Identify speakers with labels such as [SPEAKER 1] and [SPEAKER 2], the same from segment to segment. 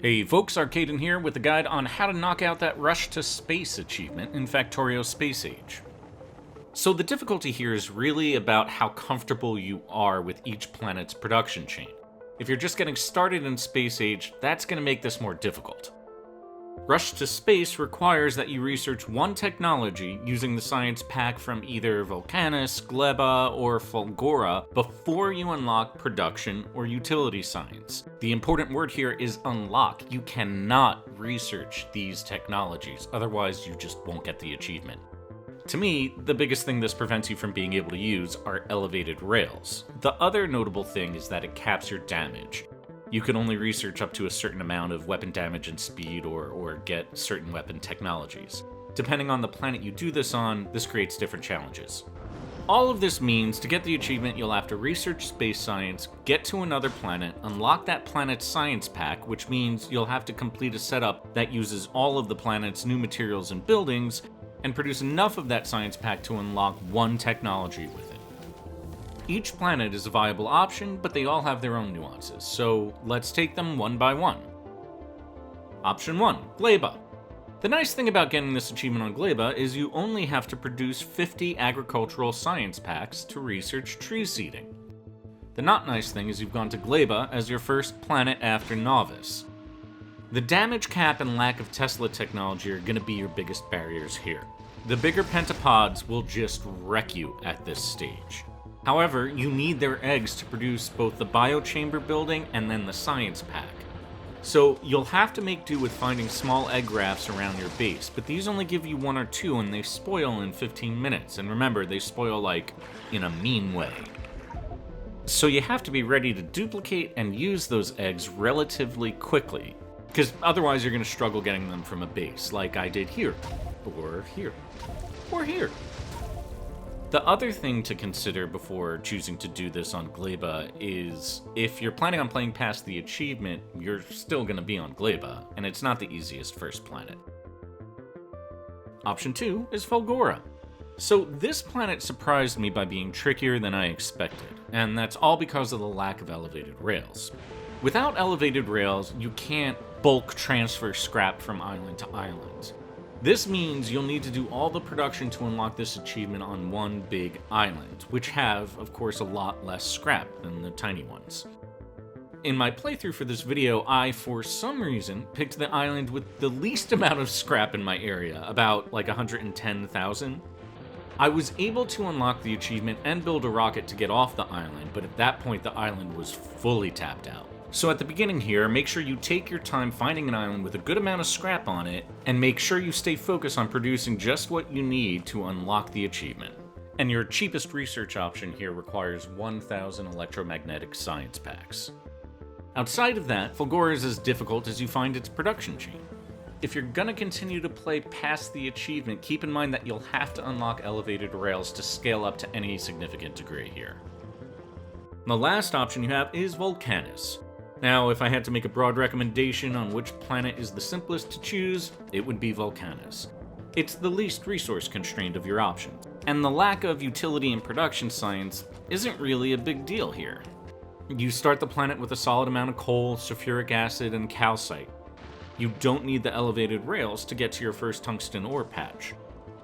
[SPEAKER 1] Hey folks, Arcaden here with a guide on how to knock out that Rush to Space achievement in Factorio Space Age. So the difficulty here is really about how comfortable you are with each planet's production chain. If you're just getting started in Space Age, that's going to make this more difficult. Rush to Space requires that you research one technology using the science pack from either Vulcanus, Gleba, or Fulgora before you unlock production or utility science. The important word here is unlock. You cannot research these technologies, otherwise you just won't get the achievement. To me, the biggest thing this prevents you from being able to use are elevated rails. The other notable thing is that it caps your damage. You can only research up to a certain amount of weapon damage and speed or get certain weapon technologies. Depending on the planet you do this on, this creates different challenges. All of this means to get the achievement, you'll have to research space science, get to another planet, unlock that planet's science pack, which means you'll have to complete a setup that uses all of the planet's new materials and buildings, and produce enough of that science pack to unlock one technology with it. Each planet is a viable option, but they all have their own nuances, so let's take them one by one. Option 1, Gleba. The nice thing about getting this achievement on Gleba is you only have to produce 50 agricultural science packs to research tree seeding. The not nice thing is you've gone to Gleba as your first planet after Novice. The damage cap and lack of Tesla technology are going to be your biggest barriers here. The bigger pentapods will just wreck you at this stage. However, you need their eggs to produce both the biochamber building and then the science pack. So you'll have to make do with finding small egg rafts around your base, but these only give you 1 or 2 and they spoil in 15 minutes. And remember, they spoil like in a mean way. So you have to be ready to duplicate and use those eggs relatively quickly, because otherwise you're going to struggle getting them from a base, like I did here, or here, or here. The other thing to consider before choosing to do this on Gleba is if you're planning on playing past the achievement, you're still going to be on Gleba, and it's not the easiest first planet. Option 2 is Fulgora. So this planet surprised me by being trickier than I expected, and that's all because of the lack of elevated rails. Without elevated rails, you can't bulk transfer scrap from island to island. This means you'll need to do all the production to unlock this achievement on one big island, which have, of course, a lot less scrap than the tiny ones. In my playthrough for this video, I, for some reason, picked the island with the least amount of scrap in my area, about like 110,000. I was able to unlock the achievement and build a rocket to get off the island, but at that point the island was fully tapped out. So at the beginning here, make sure you take your time finding an island with a good amount of scrap on it, and make sure you stay focused on producing just what you need to unlock the achievement. And your cheapest research option here requires 1,000 electromagnetic science packs. Outside of that, Fulgora is as difficult as you find its production chain. If you're gonna continue to play past the achievement, keep in mind that you'll have to unlock elevated rails to scale up to any significant degree here. The last option you have is Vulcanus. Now, if I had to make a broad recommendation on which planet is the simplest to choose, it would be Vulcanus. It's the least resource constrained of your options, and the lack of utility and production science isn't really a big deal here. You start the planet with a solid amount of coal, sulfuric acid, and calcite. You don't need the elevated rails to get to your first tungsten ore patch.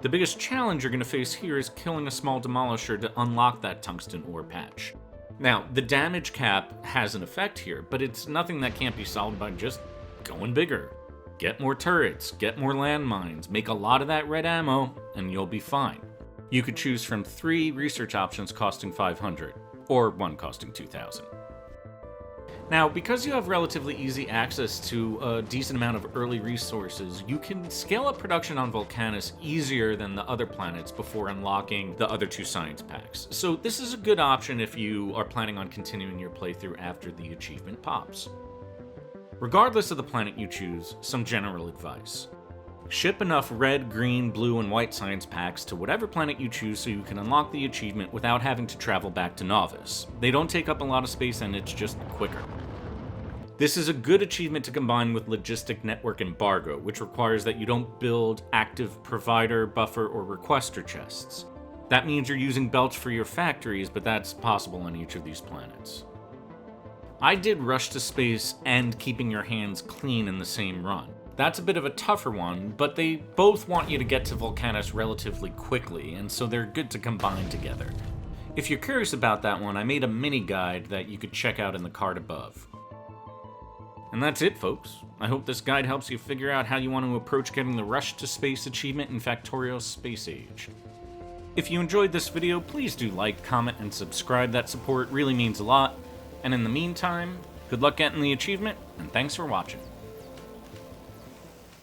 [SPEAKER 1] The biggest challenge you're going to face here is killing a small demolisher to unlock that tungsten ore patch. Now, the damage cap has an effect here, but it's nothing that can't be solved by just going bigger. Get more turrets, get more landmines, make a lot of that red ammo, and you'll be fine. You could choose from 3 research options costing 500, or 1 costing 2,000. Now, because you have relatively easy access to a decent amount of early resources, you can scale up production on Vulcanus easier than the other planets before unlocking the other 2 science packs. So this is a good option if you are planning on continuing your playthrough after the achievement pops. Regardless of the planet you choose, some general advice. Ship enough red, green, blue, and white science packs to whatever planet you choose so you can unlock the achievement without having to travel back to Novice. They don't take up a lot of space and it's just quicker. This is a good achievement to combine with Logistic Network Embargo, which requires that you don't build active provider, buffer, or requester chests. That means you're using belts for your factories, but that's possible on each of these planets. I did Rush to Space and Keeping Your Hands Clean in the same run. That's a bit of a tougher one, but they both want you to get to Vulcanus relatively quickly, and so they're good to combine together. If you're curious about that one, I made a mini guide that you could check out in the card above. And that's it, folks. I hope this guide helps you figure out how you want to approach getting the Rush to Space achievement in Factorio Space Age. If you enjoyed this video, please do like, comment, and subscribe. That support really means a lot. And in the meantime, good luck getting the achievement, and thanks for watching.